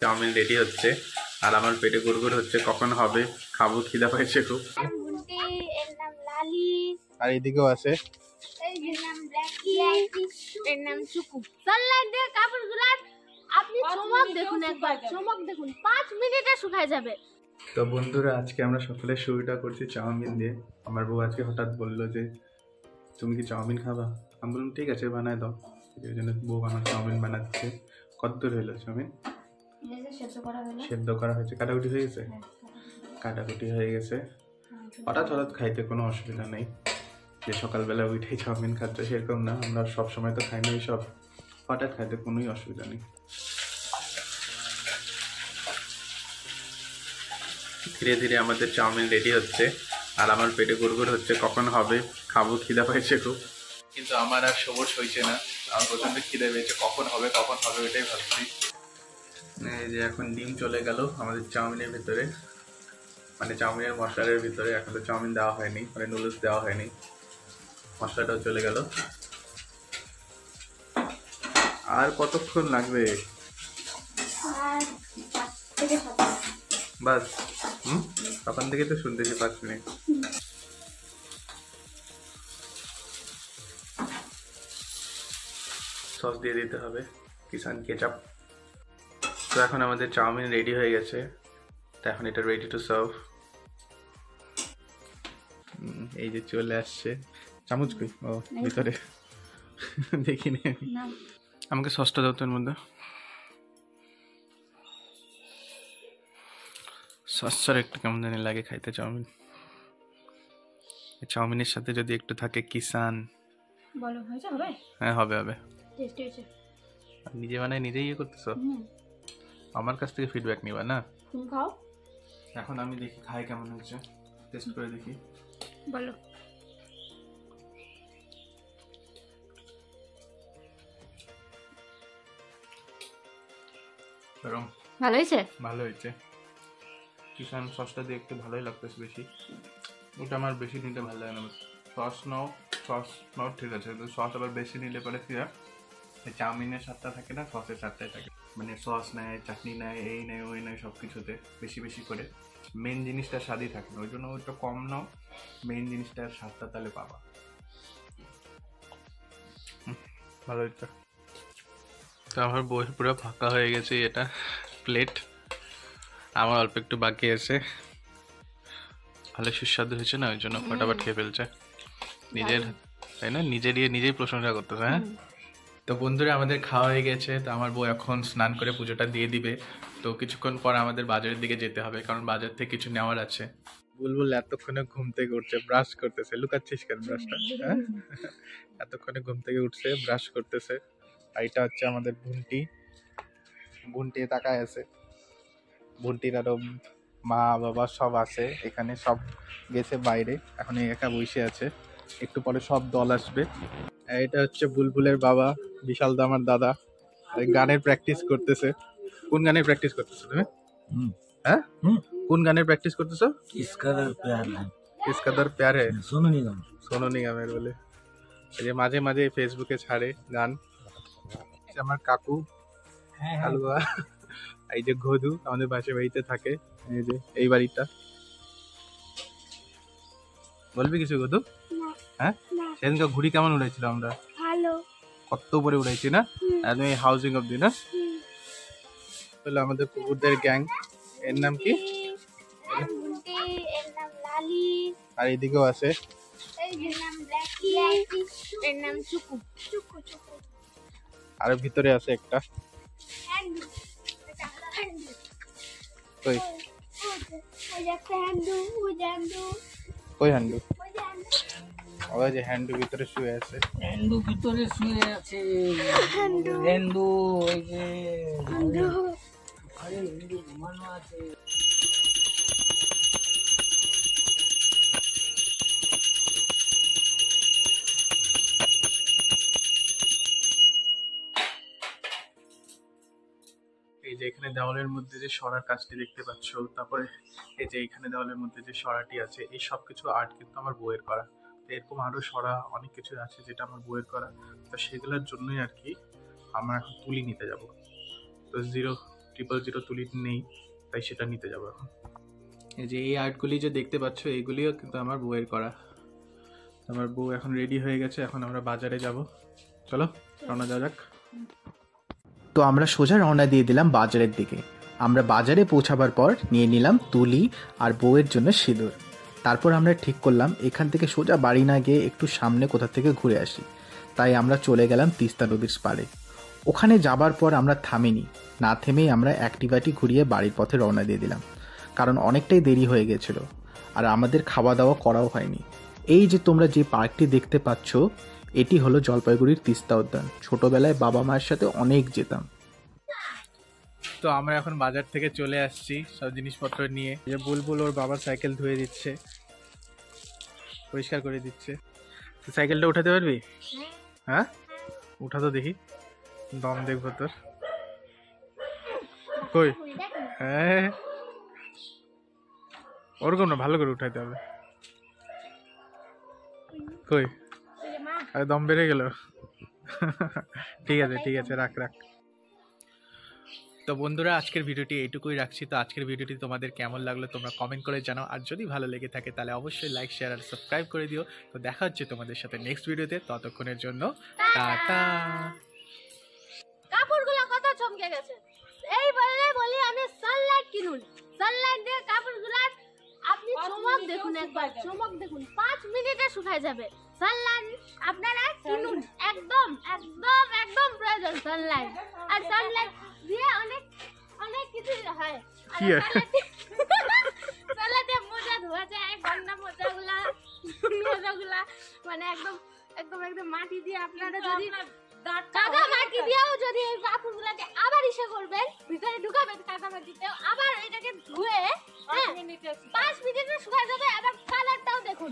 Chowmein ready হচ্ছে আর আমার পেটে গুড়গুড় হচ্ছে, কখন হবে খাবো, খিদা পাইছে খুব। আর এদিকেও আছে আপনি চমক দেখুন, একবার চমক দেখুন, 5 মিনিটে শুকায় যাবে। তো বন্ধুরা, আজকে আমরা সকালে শুরুটা করছি চাউমিন দিয়ে। আমার বউ আজকে হঠাৎ বললো যে তুমি কি চাউমিন খাবা? আমি বললাম ঠিক আছে বানায় দাও। এই জন্য বউ আমার চাউমিন বানাচ্ছে। কত দূর হলো চাউমিন? সেদ্ধ করা হয়েছে, কাটাকুটি হয়ে গেছে। কাটাকুটি হয়ে গেছে। হঠাৎ হঠাৎ খাইতে কোনো অসুবিধা নেই, যে সকালবেলা উঠেই চাউমিন খাচ্ছে সেরকম না। আমরা সব সময় তো খাই না এইসব, হঠাৎ খাইতে কোনোই অসুবিধা নেই। ধীরে ধীরে আমাদের চাউমিন রেডি হচ্ছে আর আমার পেটে গুড়গুড় হচ্ছে, কখন হবে খাবো, খিদা পাইছে খুব। কিন্তু আমার আর সবুজ হয়েছে না, আমার প্রচন্ড খিদে পেয়েছে, কখন হবে ওইটাই ভাবছি। এই যে এখন ডিম চলে গেল আমাদের চাউমিনের ভিতরে, মানে চাউমিনের মশলার ভিতরে। এখন তো চাউমিন দেওয়া হয়নি, মানে নুডলস দেওয়া হয়নি, মশলাটাও চলে গেল। আর কতক্ষণ লাগবে? বাস। তখন থেকে তো শুনতেছি 5 মিনিট। সস দিয়ে দিতে হবে, কিষান কেচাপ। তো এখন আমাদের চাউমিন রেডি হয়ে গেছে, তো এখন এটা রেডি টু সার্ভ। এই যে চলে আসছে। চামচ কই? ও ভিতরে দেখিনি। আমাকে সসটা দাও তো এর মধ্যে। সসটার একটু কেমন জানি লাগে খাইতে চাউমিন। চাউমিনের সাথে যদি একটু থাকে কিষান। বলো হয়েছে? হবে? হ্যাঁ হবে হবে। টেস্টি হয়েছে। নিজে বানাই নিজে ইয়ে করতেছো, আমার কাছ থেকে ফিডব্যাক নিবা না? তুমি খাও। এখন আমি দেখি খাই কেমন হয়েছে, টেস্ট করে দেখি। বলো। ভালো হয়েছে? ভালো হয়েছে। কিষান সসটা দিয়ে একটু ভালোই লাগতেছে বেশি। ওটা আমার বেশি নিতে ভালো লাগে না। সস নাও ঠিক আছে, কিন্তু সস আবার বেশি নিলে পরে কি হয়, চাউমিনের স্বাদটা থাকে না, সসের স্বাদটাই থাকে। মানে সস নেয়, চাটনি নেয়, এই নেয় ওই নেয়, সব কিছুতে বেশি বেশি করে। মেন জিনিসটার স্বাদই থাকে না, ওই জন্য ওইটা কম নাও, মেন জিনিসটার স্বাদটা তাহলে পাবা। ভালো হয়েছে। তো আমার বই পুরো ফাঁকা হয়ে গেছে, এটা প্লেট আমার অল্প একটু বাকি আছে। ভালো সুস্বাদু হয়েছে না, ওই জন্য ফটাফট খেয়ে ফেলছে নিজের, তাই না? নিজেই প্রশংসা করতেছে। হ্যাঁ, তো বন্ধুরা আমাদের খাওয়া হয়ে গেছে। তো আমার বউ এখন স্নান করে পুজোটা দিয়ে দিবে। তো কিছুক্ষণ পর আমাদের বাজারের দিকে যেতে হবে, কারণ বাজার থেকে কিছু নেওয়ার আছে। বুলবুল এতক্ষণে ঘুম থেকে উঠছে, ব্রাশ করতেছে। লুকাচ্ছিস কেন ব্রাশটা? হ্যাঁ, এতক্ষণে ঘুম থেকে উঠছে, ব্রাশ করতেছে। আর এটা হচ্ছে আমাদের বুনটি তাকায় আছে। বুনটির আরো মা বাবা সব আছে এখানে, সব গেছে বাইরে, এখন একা বসে আছে। একটু পরে সব দল আসবে। এটা হচ্ছে বুলবুলের বাবা, বিশাল দামার দাদা, গানের প্র্যাকটিস করতেছে। কোন গানের প্র্যাকটিস করতেছো তুমি? হ্যাঁ, কোন গানের প্র্যাকটিস করতেছো? ইসকাদার প্যার হ্যায়, সোনু নিগমের বলে। এই যে মাঝে মাঝে ফেসবুকে ছাড়ে গান। আমার কাকু হালুয়া, এই যে ঘদু আমাদের পাশে বাড়িতে থাকে, এই যে এই বাড়িটা। বলবি কিছু ঘদু? হ্যাঁ, সেদিনকে ঘুড়ি কেমন উড়াইছিল আমরা? ভালো। কত উপরে উড়াইছি না? একদম হাউজিং অব্দি না? তাহলে আমাদের কুকুরদের গ্যাং। এর নাম কি? আর এদিকেও আছে। আর ভিতরে আছে একটা। কই কই হ্যান্ডু? ওই যে হ্যান্ডু ভিতরে শুয়ে আছে। হেন্দু ওই যে আরে হেন্দু ঘুমানো আছে। এই যে এখানে দেওয়ালের মধ্যে যে সরার কাজটি দেখতে পাচ্ছ, তারপরে এই যে এখানে দেওয়ালের মধ্যে যে সরাটি আছে, এই সব কিছু আর্ট কিন্তু আমার বইয়ের করা। তো এরকম আরো সরা অনেক কিছু আছে যেটা আমার বইয়ের করা। তো সেগুলোর জন্যই আর কি আমরা এখন তুলি নিতে যাব। তো 0 000 তুলি নেই, তাই সেটা নিতে যাবো এখন। এই যে এই আর্টগুলি যে দেখতে পাচ্ছ, এইগুলিও কিন্তু আমার বউয়ের করা। আমার বউ এখন রেডি হয়ে গেছে, এখন আমরা বাজারে যাব। চলো রওনা দেওয়া যাক। তো আমরা সোজা রওনা দিয়ে দিলাম বাজারের দিকে। আমরা বাজারে পৌঁছাবার পর নিয়ে নিলাম তুলি আর বউয়ের জন্য সিঁদুর। তারপর আমরা ঠিক করলাম এখান থেকে সোজা বাড়ি না গিয়ে একটু সামনে কোথা থেকে ঘুরে আসি। তাই আমরা চলে গেলাম তিস্তা নদীর পাড়ে। ওখানে যাবার পর আমরা থামিনি, না থেমেই আমরা অ্যাক্টিভাটি ঘুরিয়ে বাড়ির পথে রওনা দিয়ে দিলাম, কারণ অনেকটাই দেরি হয়ে গেছিল আর আমাদের খাওয়া দাওয়া করাও হয়নি। এই যে তোমরা যে পার্কটি দেখতে পাচ্ছ, এটি হলো জলপাইগুড়ির তিস্তা উদ্যান। ছোটবেলায় বাবা মায়ের সাথে অনেক যেতাম। তো আমরা এখন বাজার থেকে চলে আসছি সব জিনিসপত্র নিয়ে। এই যে বুলবুল ওর বাবার সাইকেল ধুয়ে দিচ্ছে, পরিষ্কার করে দিচ্ছে। তো সাইকেলটা উঠাতে পারবি? হ্যাঁ, উঠা তো দেখি, দম দেখবো তোর। কই? হ্যাঁ, ওরকম না, ভালো করে উঠাইতে হবে। কই? আরে দম বেড়ে গেল। ঠিক আছে ঠিক আছে, রাখ রাখ। তো বন্ধুরা, আজকের ভিডিওটি এইটুকুই রাখছি। তো আজকের ভিডিওটি তোমাদের কেমন লাগলো তোমরা কমেন্ট করে জানাও, আর যদি ভালো লেগে থাকে তাহলে অবশ্যই লাইক, শেয়ার আর সাবস্ক্রাইব করে দিও। তো দেখা হচ্ছে তোমাদের সাথে নেক্সট ভিডিওতে, ততক্ষণের জন্য টাটা। কাপড়গুলো কত চমকে গেছে। এই বলি আমি সানলাইট কিনুন, সানলাইট দিয়ে কাপড়গুলো আপনি চমক দেখুন, একবার চমক দেখুন, 5 মিনিটে শুকায় যাবে। সানলাইট আপনারা কিনুন, একদম একদম একদম প্রয়োজন সানলাইট। আর সানলাইট দিয়ে অনেক অনেক কিছু হয়। কি হয়? সানলাইটে মোজা ধোয়া যায়, গন্ডা মোজাগুলা মানে একদম একদম একদম মাটি দিয়ে আপনারা যদি কাদা মাটি দিয়েও যদি এই কাপড়গুলোকে আবার ইসে করবেন, ভিতরে ঢুকাবেন কাদা মাটিতেও, আবার এটাকে ধুয়ে 5 মিনিটে শুকায় যাবে। আবার কালারটাও দেখুন।